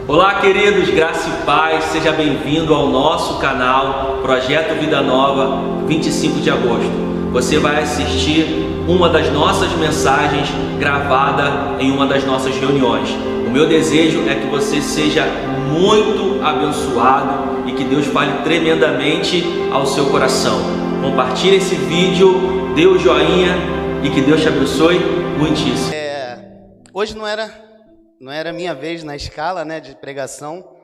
Olá, queridos, graça e paz, seja bem-vindo ao nosso canal Projeto Vida Nova, 25 de agosto. Você vai assistir uma das nossas mensagens gravada em uma das nossas reuniões. O meu desejo é que você seja muito abençoado e que Deus fale tremendamente ao seu coração. Compartilhe esse vídeo, dê o joinha e que Deus te abençoe muitíssimo. Hoje não era minha vez na escala, né, de pregação,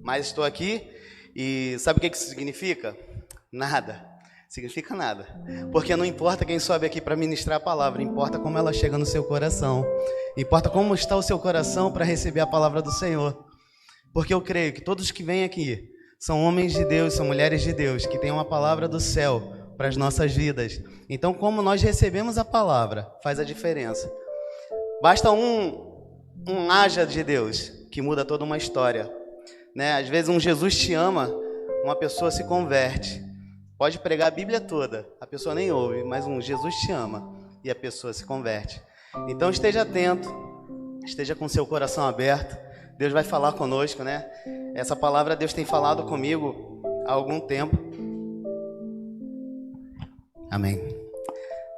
mas estou aqui e sabe o que isso significa? Nada. Significa nada. Porque não importa quem sobe aqui para ministrar a palavra, importa como ela chega no seu coração. Importa como está o seu coração para receber a palavra do Senhor. Porque eu creio que todos que vêm aqui são homens de Deus, são mulheres de Deus, que têm uma palavra do céu para as nossas vidas. Então, como nós recebemos a palavra, faz a diferença. Basta um haja de Deus que muda toda uma história, né? Às vezes um Jesus te ama, uma pessoa se converte. Pode pregar a Bíblia toda, a pessoa nem ouve, mas um Jesus te ama e a pessoa se converte. Então esteja atento, esteja com seu coração aberto. Deus vai falar conosco, né? Essa palavra Deus tem falado comigo há algum tempo. Amém.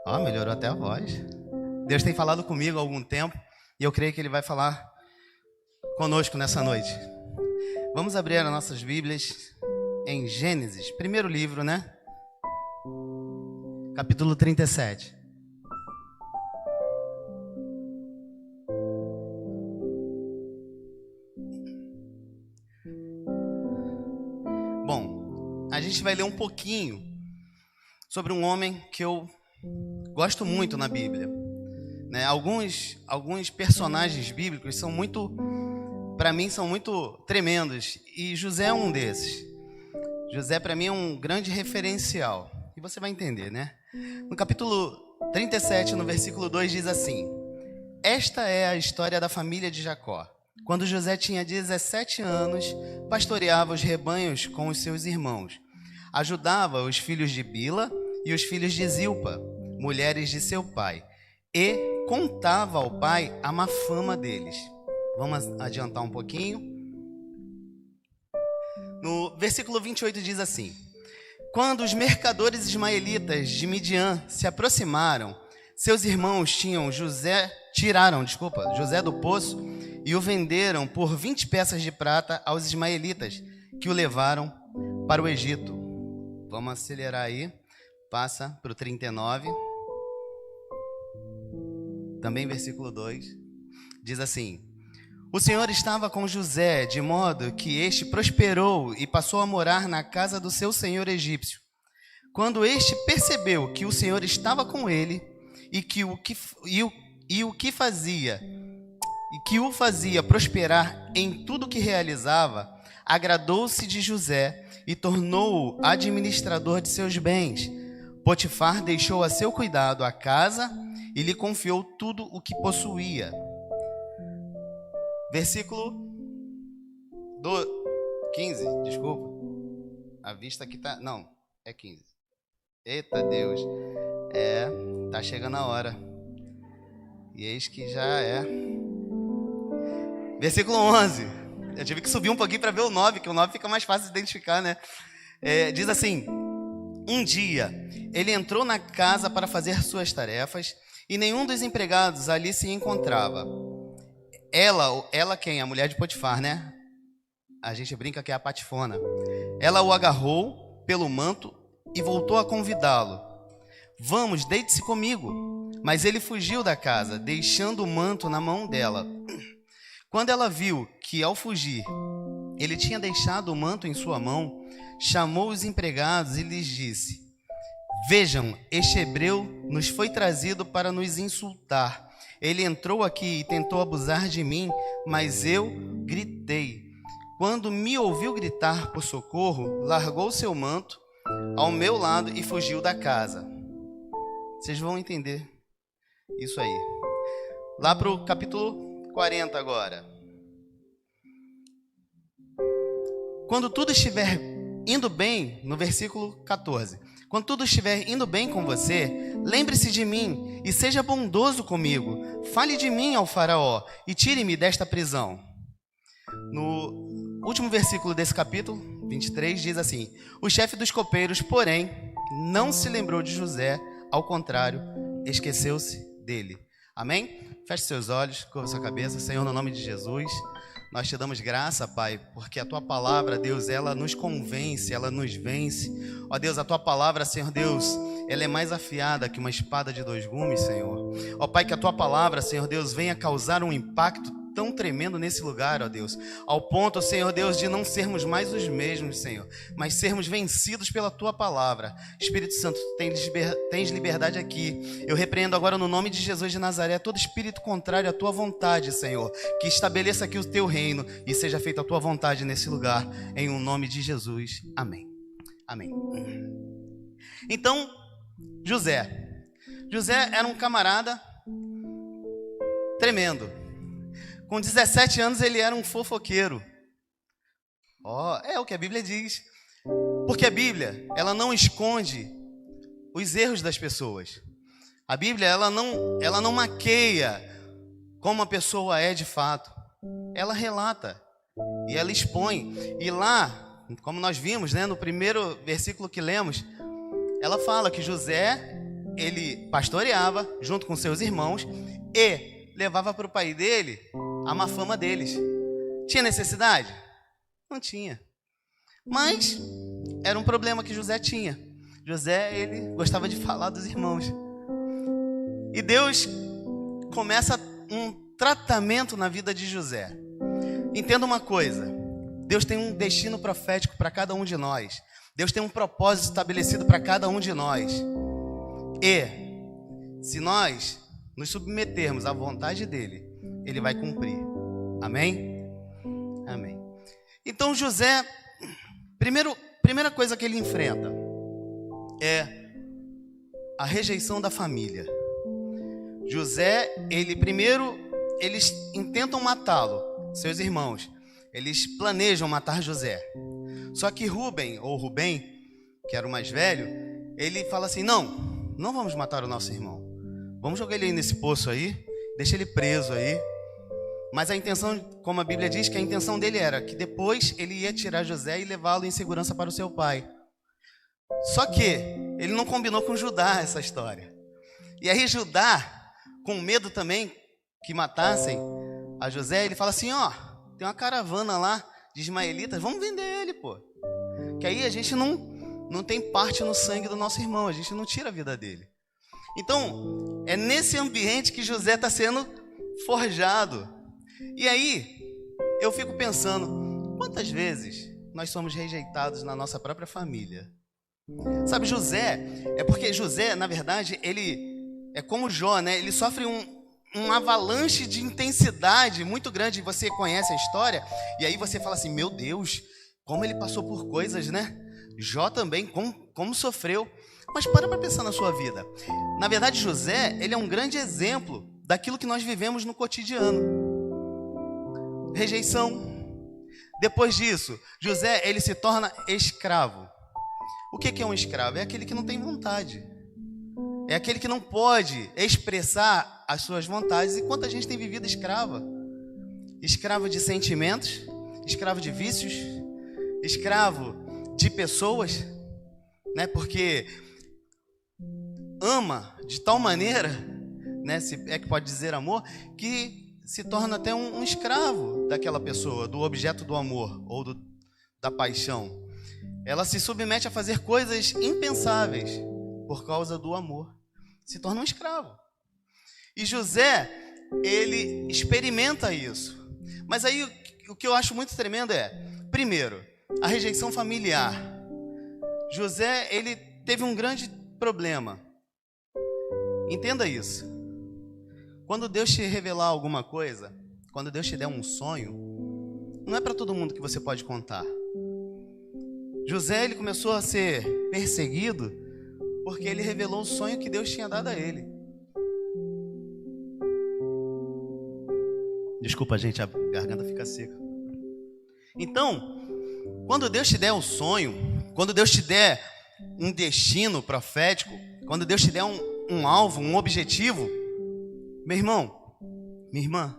Ó, melhorou até a voz. Deus tem falado comigo há algum tempo e eu creio que Ele vai falar conosco nessa noite. Vamos abrir as nossas Bíblias em Gênesis, primeiro livro, né? Capítulo 37. Bom, a gente vai ler um pouquinho sobre um homem que eu gosto muito na Bíblia. Né? Alguns personagens bíblicos são muito, para mim, são muito tremendos. E José é um desses. José, para mim, é um grande referencial. E você vai entender, né? No capítulo 37, no versículo 2, diz assim: Esta é a história da família de Jacó. Quando José tinha 17 anos, pastoreava os rebanhos com os seus irmãos. Ajudava os filhos de Bila e os filhos de Zilpa, mulheres de seu pai, e contava ao pai a má fama deles. Vamos adiantar um pouquinho. No versículo 28 diz assim: Quando os mercadores ismaelitas de Midian se aproximaram, seus irmãos tiraram José do poço e o venderam por 20 peças de prata aos ismaelitas, que o levaram para o Egito. Vamos acelerar aí, passa para o 39. Também versículo 2, diz assim: O Senhor estava com José, de modo que este prosperou e passou a morar na casa do seu senhor egípcio. Quando este percebeu que o Senhor estava com ele e que o fazia prosperar em tudo que realizava, agradou-se de José e tornou-o administrador de seus bens. Potifar deixou a seu cuidado a casa e lhe confiou tudo o que possuía. Versículo 15, desculpa. A vista aqui tá... Não, é 15. Eita Deus. Tá chegando a hora. E eis que já é. Versículo 11. Eu tive que subir um pouquinho para ver o 9, que o 9 fica mais fácil de identificar, né? Diz assim: Um dia, ele entrou na casa para fazer suas tarefas e nenhum dos empregados ali se encontrava. Ela quem? A mulher de Potifar, né? A gente brinca que é a patifona. Ela o agarrou pelo manto e voltou a convidá-lo. Vamos, deite-se comigo. Mas ele fugiu da casa, deixando o manto na mão dela. Quando ela viu que, ao fugir, ele tinha deixado o manto em sua mão, chamou os empregados e lhes disse: Vejam, este hebreu nos foi trazido para nos insultar. Ele entrou aqui e tentou abusar de mim, mas eu gritei. Quando me ouviu gritar por socorro, largou seu manto ao meu lado e fugiu da casa. Vocês vão entender isso aí. Lá para o capítulo 40 agora. Quando tudo estiver indo bem, no versículo 14. Quando tudo estiver indo bem com você, lembre-se de mim e seja bondoso comigo. Fale de mim ao faraó e tire-me desta prisão. No último versículo desse capítulo, 23, diz assim: o chefe dos copeiros, porém, não se lembrou de José, ao contrário, esqueceu-se dele. Amém? Feche seus olhos, curva sua cabeça. Senhor, no nome de Jesus, nós te damos graça, Pai, porque a Tua palavra, Deus, ela nos convence, ela nos vence. Ó Deus, a Tua palavra, Senhor Deus, ela é mais afiada que uma espada de dois gumes, Senhor. Ó Pai, que a Tua palavra, Senhor Deus, venha causar um impacto tão tremendo nesse lugar, ó Deus, ao ponto, Senhor Deus, de não sermos mais os mesmos, Senhor, mas sermos vencidos pela Tua palavra. Espírito Santo, tens liberdade aqui. Eu repreendo agora no nome de Jesus de Nazaré todo espírito contrário à Tua vontade, Senhor, que estabeleça aqui o Teu reino e seja feita a Tua vontade nesse lugar, em um nome de Jesus. Amém. Amém. Então, José era um camarada tremendo. Com 17 anos ele era um fofoqueiro. É o que a Bíblia diz. Porque a Bíblia, ela não esconde os erros das pessoas. A Bíblia, ela não maqueia como a pessoa é de fato. Ela relata e ela expõe. E lá, como nós vimos, né, no primeiro versículo que lemos, ela fala que José, ele pastoreava junto com seus irmãos e levava para o pai dele a má fama deles. Tinha necessidade? Não tinha. Mas era um problema que José tinha. José, ele gostava de falar dos irmãos. E Deus começa um tratamento na vida de José. Entenda uma coisa: Deus tem um destino profético para cada um de nós. Deus tem um propósito estabelecido para cada um de nós. E se nós nos submetermos à vontade dele, ele vai cumprir. Amém? Amém. Então José, primeira coisa que ele enfrenta é a rejeição da família. José, eles intentam matá-lo, seus irmãos. Eles planejam matar José. Só que Rubem, que era o mais velho, ele fala assim: não vamos matar o nosso irmão. Vamos jogar ele aí nesse poço aí, deixa ele preso aí. Mas a intenção, como a Bíblia diz, que a intenção dele era que depois ele ia tirar José e levá-lo em segurança para o seu pai. Só que ele não combinou com Judá essa história. E aí Judá, com medo também que matassem a José, ele fala assim: tem uma caravana lá de ismaelitas, vamos vender ele, pô. Que aí a gente não tem parte no sangue do nosso irmão, a gente não tira a vida dele. Então, é nesse ambiente que José está sendo forjado. E aí, eu fico pensando, quantas vezes nós somos rejeitados na nossa própria família? Sabe, porque José, na verdade, ele é como Jó, né? Ele sofre um avalanche de intensidade muito grande. Você conhece a história, e aí você fala assim: meu Deus, como ele passou por coisas, né? Jó também, como sofreu. Mas para pensar na sua vida. Na verdade, José, ele é um grande exemplo daquilo que nós vivemos no cotidiano. Rejeição. Depois disso, José, ele se torna escravo. O que é um escravo? É aquele que não tem vontade. É aquele que não pode expressar as suas vontades. E quanta gente tem vivido escrava? Escravo de sentimentos, escravo de vícios, escravo de pessoas, né? Porque ama de tal maneira, né? Se é que pode dizer amor, que se torna até um escravo daquela pessoa, do objeto do amor ou da paixão. Ela se submete a fazer coisas impensáveis por causa do amor. Se torna um escravo. E José, ele experimenta isso. Mas aí o que eu acho muito tremendo é, primeiro, a rejeição familiar. José, ele teve um grande problema. Entenda isso. Quando Deus te revelar alguma coisa, quando Deus te der um sonho, não é para todo mundo que você pode contar. José, ele começou a ser perseguido porque ele revelou o sonho que Deus tinha dado a ele. Desculpa, gente, a garganta fica seca. Então, quando Deus te der um sonho, quando Deus te der um destino profético, quando Deus te der um alvo, um objetivo, meu irmão, minha irmã,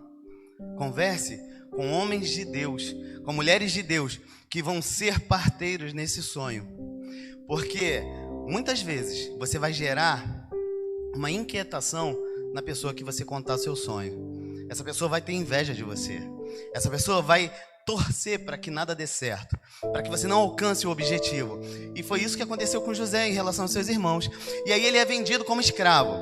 converse com homens de Deus, com mulheres de Deus, que vão ser parteiros nesse sonho. Porque muitas vezes você vai gerar uma inquietação na pessoa que você contar seu sonho. Essa pessoa vai ter inveja de você. Essa pessoa vai torcer para que nada dê certo, para que você não alcance o objetivo. E foi isso que aconteceu com José em relação aos seus irmãos. E aí ele é vendido como escravo.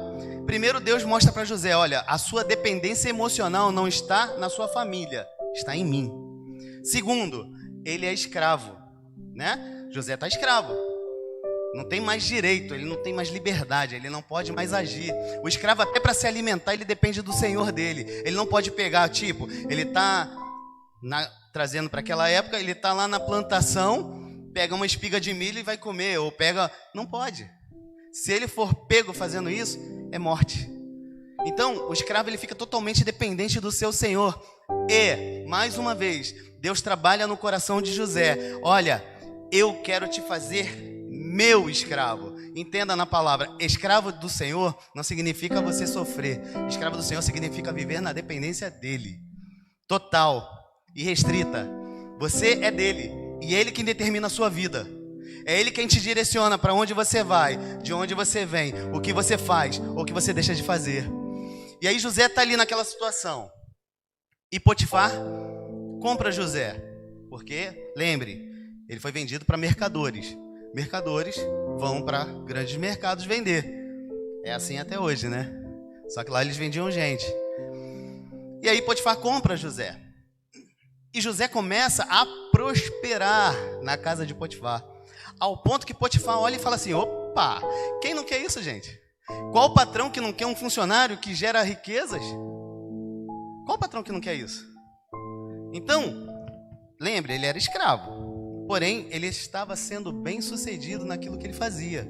Primeiro, Deus mostra para José: olha, a sua dependência emocional não está na sua família, está em mim. Segundo, ele é escravo, né? José está escravo. Não tem mais direito, ele não tem mais liberdade, ele não pode mais agir. O escravo, até para se alimentar, ele depende do senhor dele. Ele não pode pegar, tipo, ele está trazendo para aquela época, ele está lá na plantação, pega uma espiga de milho e vai comer, ou pega... Não pode. Se ele for pego fazendo isso, é morte. Então, o escravo ele fica totalmente dependente do seu senhor. E, mais uma vez, Deus trabalha no coração de José. Olha, eu quero te fazer meu escravo. Entenda na palavra, escravo do Senhor não significa você sofrer. Escravo do Senhor significa viver na dependência dele. Total e restrita. Você é dele e ele quem determina a sua vida. É ele quem te direciona para onde você vai, de onde você vem, o que você faz ou o que você deixa de fazer. E aí José está ali naquela situação. E Potifar compra José. Porque, lembre, ele foi vendido para mercadores. Mercadores vão para grandes mercados vender. É assim até hoje, né? Só que lá eles vendiam gente. E aí Potifar compra José. E José começa a prosperar na casa de Potifar. Ao ponto que Potifar olha e fala assim: opa, quem não quer isso, gente? Qual patrão que não quer um funcionário que gera riquezas? Qual patrão que não quer isso? Então, lembre, ele era escravo. Porém, ele estava sendo bem sucedido naquilo que ele fazia.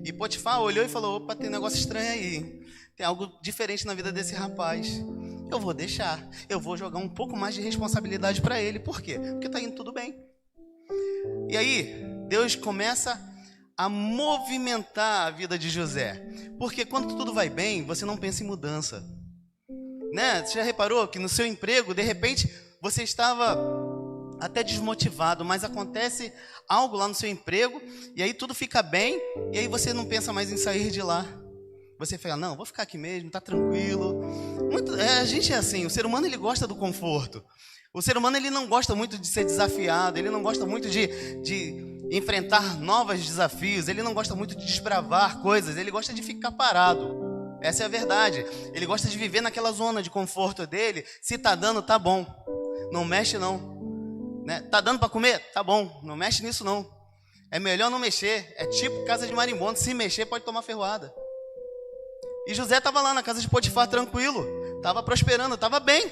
E Potifar olhou e falou: opa, tem um negócio estranho aí. Tem algo diferente na vida desse rapaz. Eu vou deixar. Eu vou jogar um pouco mais de responsabilidade para ele. Por quê? Porque está indo tudo bem. E aí, Deus começa a movimentar a vida de José. Porque quando tudo vai bem, você não pensa em mudança. Né? Você já reparou que no seu emprego, de repente, você estava até desmotivado, mas acontece algo lá no seu emprego, e aí tudo fica bem, e aí você não pensa mais em sair de lá. Você fala: não, vou ficar aqui mesmo, tá tranquilo. A gente é assim, o ser humano ele gosta do conforto. O ser humano ele não gosta muito de ser desafiado, ele não gosta muito de enfrentar novos desafios, ele não gosta muito de desbravar coisas, ele gosta de ficar parado. Essa é a verdade. Ele gosta de viver naquela zona de conforto dele. Se tá dando, tá bom. Não mexe não. Né? Tá dando para comer? Tá bom, não mexe nisso não. É melhor não mexer. É tipo casa de marimbondo, se mexer pode tomar ferroada. E José estava lá na casa de Potifar tranquilo, estava prosperando, estava bem.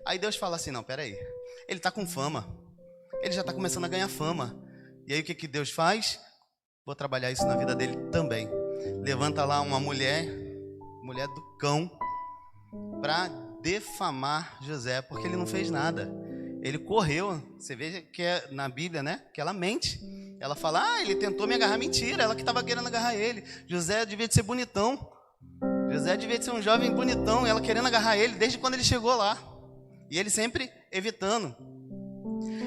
Aí Deus fala assim: não, peraí, ele está com fama, ele já está começando a ganhar fama. E aí o que Deus faz? Vou trabalhar isso na vida dele também. Levanta lá uma mulher do cão, para defamar José, porque ele não fez nada. Ele correu. Você vê que é na Bíblia, né? Que ela mente. Ela fala: ele tentou me agarrar. Mentira, ela que estava querendo agarrar ele. José devia de ser bonitão. José devia de ser um jovem bonitão. Ela querendo agarrar ele desde quando ele chegou lá. E ele sempre evitando.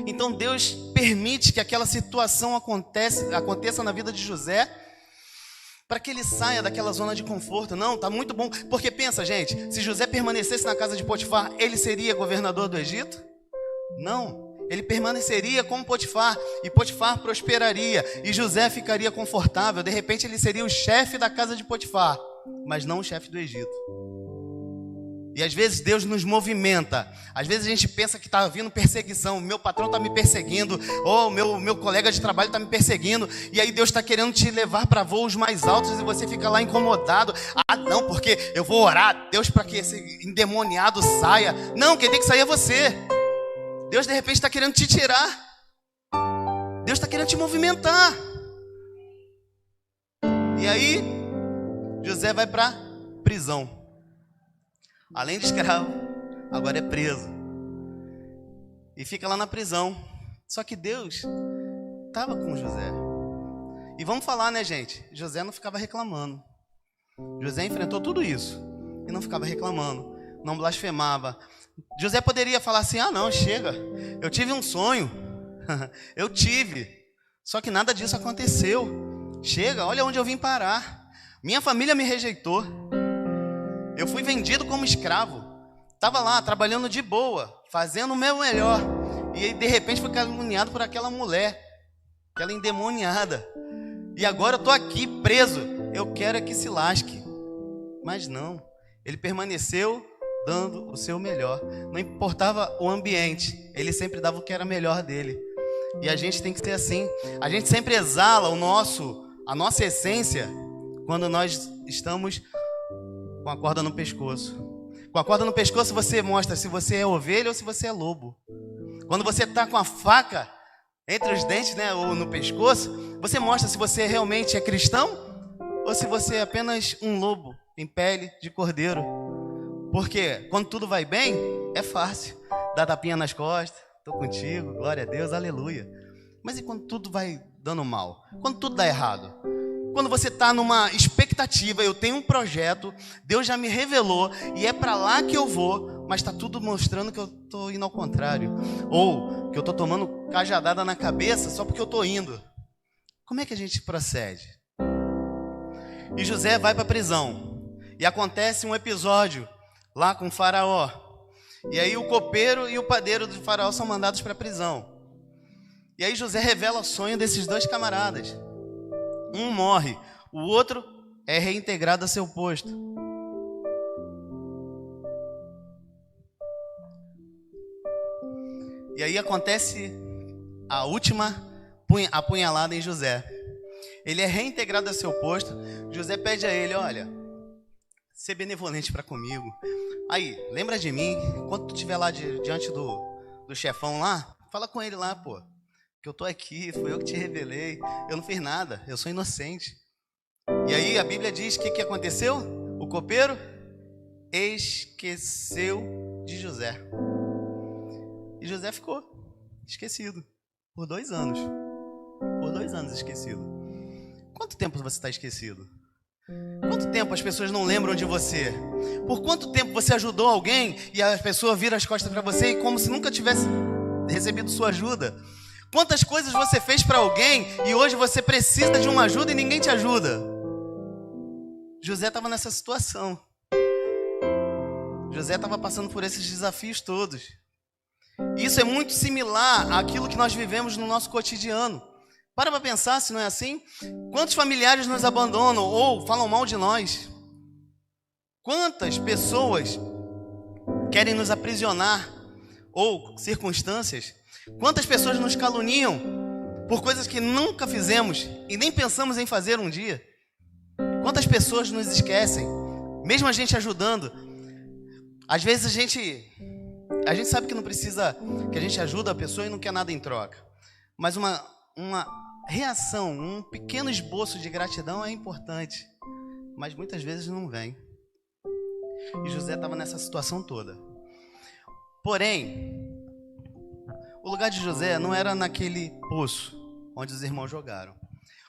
Então Deus permite que aquela situação aconteça na vida de José, para que ele saia daquela zona de conforto. Não, tá muito bom. Porque pensa, gente, se José permanecesse na casa de Potifar, ele seria governador do Egito? Não, ele permaneceria como Potifar, e Potifar prosperaria, e José ficaria confortável. De repente ele seria o chefe da casa de Potifar, mas não o chefe do Egito. E às vezes Deus nos movimenta. Às vezes a gente pensa que está vindo perseguição. Meu patrão está me perseguindo, ou meu colega de trabalho está me perseguindo. E aí Deus está querendo te levar para voos mais altos, e você fica lá incomodado. Ah, não, porque eu vou orar a Deus para que esse endemoniado saia. Não, quem tem que sair é você. Deus de repente está querendo te tirar. Deus está querendo te movimentar. E aí José vai para prisão. Além de escravo, agora é preso. E fica lá na prisão. Só que Deus estava com José. E vamos falar, né, gente? José não ficava reclamando. José enfrentou tudo isso e não ficava reclamando, não blasfemava. José poderia falar assim: ah, não, chega, eu tive um sonho, eu tive, só que nada disso aconteceu. Chega, olha onde eu vim parar. Minha família me rejeitou. Eu fui vendido como escravo. Estava lá, trabalhando de boa, fazendo o meu melhor. E aí, de repente, fui caluniado por aquela mulher, aquela endemoniada. E agora eu estou aqui, preso. Eu quero é que se lasque. Mas não. Ele permaneceu dando o seu melhor. Não importava o ambiente. Ele sempre dava o que era melhor dele. E a gente tem que ser assim. A gente sempre exala a nossa essência quando nós estamos com a corda no pescoço. Com a corda no pescoço você mostra se você é ovelha ou se você é lobo. Quando você está com a faca entre os dentes, né, ou no pescoço, você mostra se você realmente é cristão ou se você é apenas um lobo em pele de cordeiro. Porque quando tudo vai bem, é fácil. Dá tapinha nas costas, estou contigo, glória a Deus, aleluia. Mas e quando tudo vai dando mal? Quando tudo dá errado? Quando você está numa expectativa, eu tenho um projeto, Deus já me revelou e é para lá que eu vou, mas está tudo mostrando que eu estou indo ao contrário. Ou que eu estou tomando cajadada na cabeça só porque eu estou indo. Como é que a gente procede? E José vai para a prisão. E acontece um episódio lá com o faraó. E aí o copeiro e o padeiro do faraó são mandados para a prisão. E aí José revela o sonho desses dois camaradas. Um morre, o outro é reintegrado a seu posto. E aí acontece a última apunhalada em José. Ele é reintegrado a seu posto. José pede a ele: olha, ser benevolente para comigo. Aí, lembra de mim, quando tu estiver lá diante do chefão lá, fala com ele lá, pô. Que eu tô aqui, foi eu que te revelei, eu não fiz nada, eu sou inocente. E aí a Bíblia diz que aconteceu? O copeiro esqueceu de José. E José ficou esquecido por 2 anos. Por 2 anos esquecido. Quanto tempo você está esquecido? Quanto tempo as pessoas não lembram de você? Por quanto tempo você ajudou alguém e a pessoa vira as costas para você e como se nunca tivesse recebido sua ajuda? Quantas coisas você fez para alguém e hoje você precisa de uma ajuda e ninguém te ajuda? José estava nessa situação. José estava passando por esses desafios todos. Isso é muito similar àquilo que nós vivemos no nosso cotidiano. Para pensar se não é assim. Quantos familiares nos abandonam ou falam mal de nós? Quantas pessoas querem nos aprisionar ou circunstâncias? Quantas pessoas nos caluniam por coisas que nunca fizemos e nem pensamos em fazer um dia? Quantas pessoas nos esquecem, mesmo a gente ajudando? Às vezes a gente sabe que não precisa, que a gente ajuda a pessoa e não quer nada em troca. Mas uma reação, um pequeno esboço de gratidão é importante, mas muitas vezes não vem. E José estava nessa situação toda. Porém, o lugar de José não era naquele poço onde os irmãos jogaram.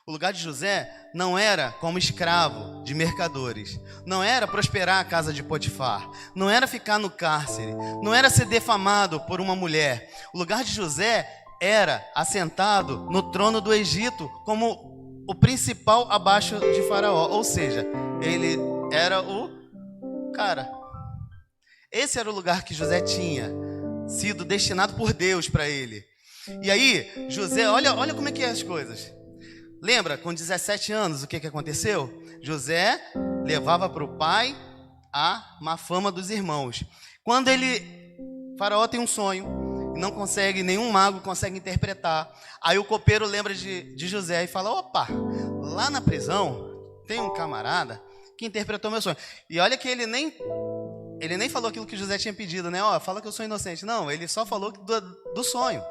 O lugar de José não era como escravo de mercadores. Não era prosperar a casa de Potifar. Não era ficar no cárcere. Não era ser defamado por uma mulher. O lugar de José era assentado no trono do Egito como o principal abaixo de Faraó. Ou seja, ele era o cara. Esse era o lugar que José tinha sido destinado por Deus para ele. E aí, José, olha como é que é as coisas. Lembra, com 17 anos, o que aconteceu? José levava para o pai a má fama dos irmãos. Quando Faraó tem um sonho, não consegue, nenhum mago consegue interpretar. Aí o copeiro lembra de José e fala: opa, lá na prisão tem um camarada que interpretou meu sonho. E olha que ele nem falou aquilo que José tinha pedido, né? Fala que eu sou inocente. Não, ele só falou do sonho.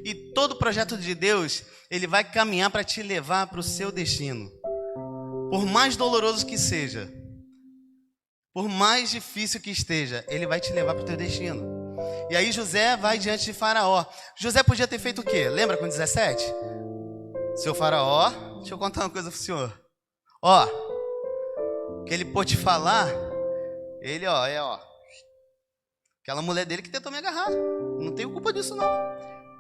E todo projeto de Deus, ele vai caminhar para te levar para o seu destino. Por mais doloroso que seja, por mais difícil que esteja, ele vai te levar para o teu destino. E aí José vai diante de Faraó. José podia ter feito o quê? Lembra com 17? Seu faraó, deixa eu contar uma coisa pro senhor. Ó, que ele Potifar lá, ele, aquela mulher dele que tentou me agarrar. Não tenho culpa disso, não.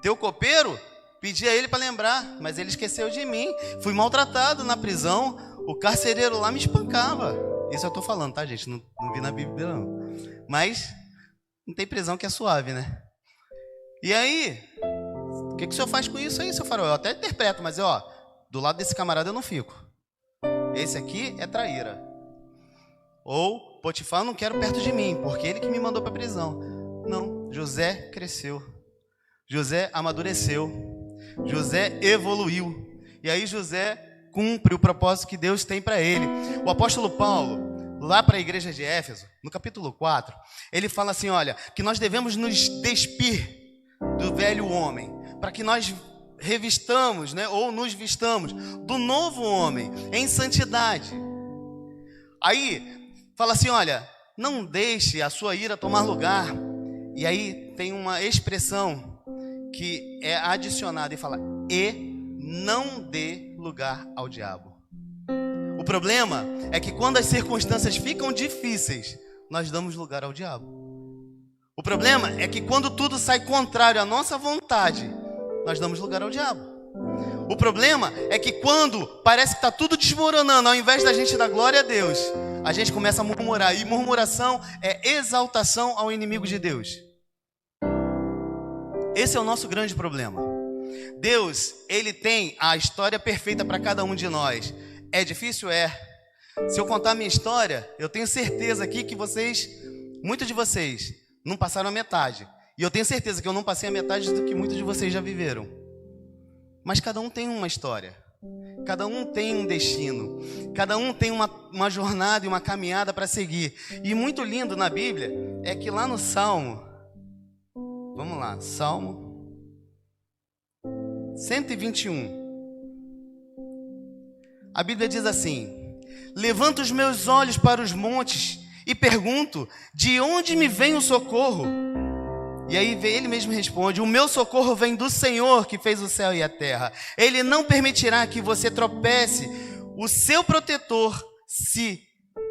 Teu copeiro, pedi a ele para lembrar, mas ele esqueceu de mim. Fui maltratado na prisão, o carcereiro lá me espancava. Isso eu tô falando, tá, gente? Não vi na Bíblia, não. Mas não tem prisão que é suave, né? E aí, o que o senhor faz com isso aí, seu faraó? Eu até interpreto, mas do lado desse camarada eu não fico. Esse aqui é traíra. Ou Potifar, eu não quero perto de mim, porque ele que me mandou para a prisão. Não, José cresceu. José amadureceu. José evoluiu. E aí José cumpre o propósito que Deus tem para ele. O apóstolo Paulo, lá para a igreja de Éfeso, no capítulo 4, ele fala assim, olha, que nós devemos nos despir do velho homem, para que nós revistamos, né, ou nos vistamos do novo homem, em santidade. Aí, fala assim, olha, não deixe a sua ira tomar lugar. E aí tem uma expressão que é adicionada e fala, e não dê lugar ao diabo. O problema é que quando as circunstâncias ficam difíceis, nós damos lugar ao diabo. O problema é que quando tudo sai contrário à nossa vontade, nós damos lugar ao diabo. O problema é que quando parece que está tudo desmoronando, ao invés da gente dar glória a Deus, a gente começa a murmurar. E murmuração é exaltação ao inimigo de Deus. Esse é o nosso grande problema. Deus, Ele tem a história perfeita para cada um de nós. É difícil? É. Se eu contar a minha história, eu tenho certeza aqui que muitos de vocês, não passaram a metade. E eu tenho certeza que eu não passei a metade do que muitos de vocês já viveram. Mas cada um tem uma história. Cada um tem um destino. Cada um tem uma jornada e uma caminhada para seguir. E muito lindo na Bíblia é que lá no Salmo, vamos lá, Salmo 121. A Bíblia diz assim: levanto os meus olhos para os montes e pergunto, de onde me vem o socorro? E aí ele mesmo responde, o meu socorro vem do Senhor que fez o céu e a terra. Ele não permitirá que você tropece, o seu protetor se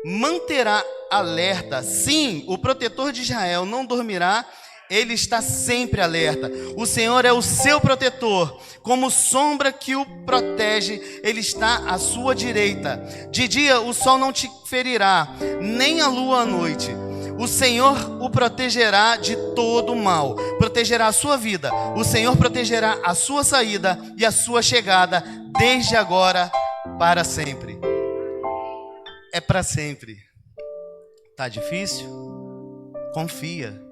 manterá alerta. Sim, o protetor de Israel não dormirá, ele está sempre alerta. O Senhor é o seu protetor, como sombra que o protege, ele está à sua direita. De dia o sol não te ferirá, nem a lua à noite. O Senhor o protegerá de todo o mal, protegerá a sua vida. O Senhor protegerá a sua saída e a sua chegada, desde agora para sempre. É para sempre. Tá difícil? Confia.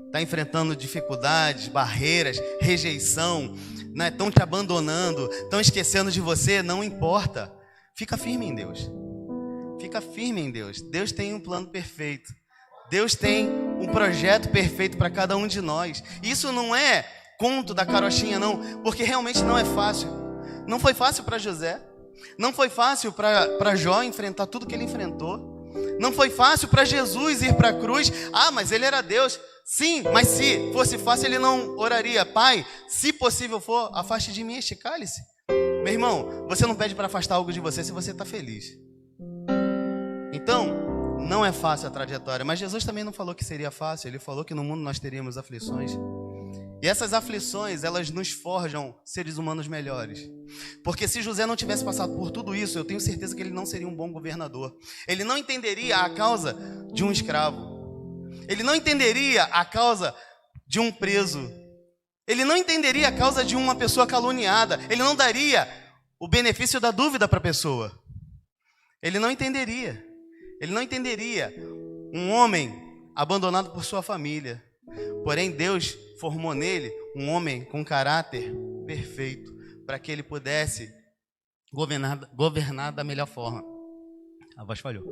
Está enfrentando dificuldades, barreiras, rejeição, né? Estão te abandonando, estão esquecendo de você, não importa. Fica firme em Deus. Fica firme em Deus. Deus tem um plano perfeito. Deus tem um projeto perfeito para cada um de nós. Isso não é conto da carochinha, não, porque realmente não é fácil. Não foi fácil para José. Não foi fácil para Jó enfrentar tudo que ele enfrentou. Não foi fácil para Jesus ir para a cruz. Ah, mas ele era Deus. Sim, mas se fosse fácil, ele não oraria. Pai, se possível for, afaste de mim este cálice. Meu irmão, você não pede para afastar algo de você se você está feliz. Então, não é fácil a trajetória. Mas Jesus também não falou que seria fácil. Ele falou que no mundo nós teríamos aflições. E essas aflições, elas nos forjam seres humanos melhores. Porque se José não tivesse passado por tudo isso, eu tenho certeza que ele não seria um bom governador. Ele não entenderia a causa de um escravo. Ele não entenderia a causa de um preso. Ele não entenderia a causa de uma pessoa caluniada. Ele não daria o benefício da dúvida para a pessoa. Ele não entenderia. Ele não entenderia um homem abandonado por sua família. Porém, Deus formou nele um homem com caráter perfeito para que ele pudesse governar da melhor forma. A voz falhou.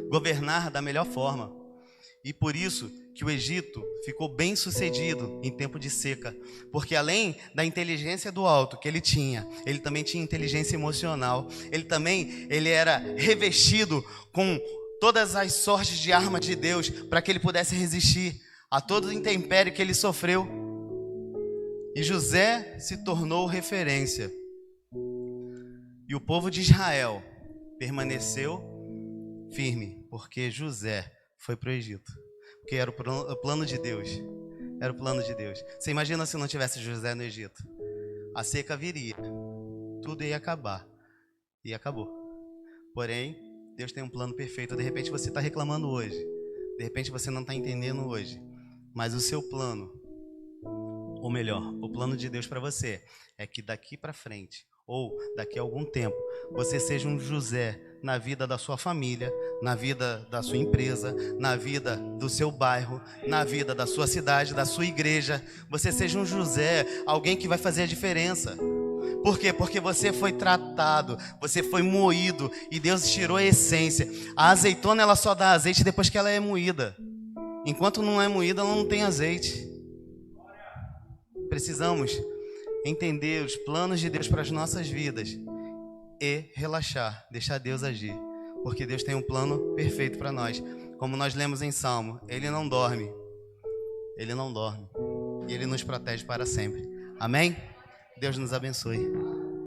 Governar da melhor forma. E por isso que o Egito ficou bem sucedido em tempo de seca. Porque além da inteligência do alto que ele também tinha inteligência emocional. Ele era revestido com todas as sortes de armas de Deus para que ele pudesse resistir a todo o intempério que ele sofreu. E José se tornou referência E o povo de Israel permaneceu firme, porque José foi para o Egito. Porque era o plano de Deus. Era o plano de Deus. Você imagina se não tivesse José no Egito? A seca viria. Tudo ia acabar. E acabou. Porém, Deus tem um plano perfeito. De repente você está reclamando hoje. De repente você não está entendendo hoje. Mas o seu plano, ou melhor, o plano de Deus para você é que daqui para frente, ou daqui a algum tempo, você seja um José na vida da sua família, na vida da sua empresa, na vida do seu bairro, na vida da sua cidade, da sua igreja. Você seja um José, alguém que vai fazer a diferença. Por quê? Porque você foi tratado, você foi moído e Deus tirou a essência. A azeitona ela só dá azeite depois que ela é moída. Enquanto não é moída, ela não tem azeite. Precisamos entender os planos de Deus para as nossas vidas e relaxar, deixar Deus agir, porque Deus tem um plano perfeito para nós. Como nós lemos em Salmo, Ele não dorme, e Ele nos protege para sempre. Amém? Deus nos abençoe.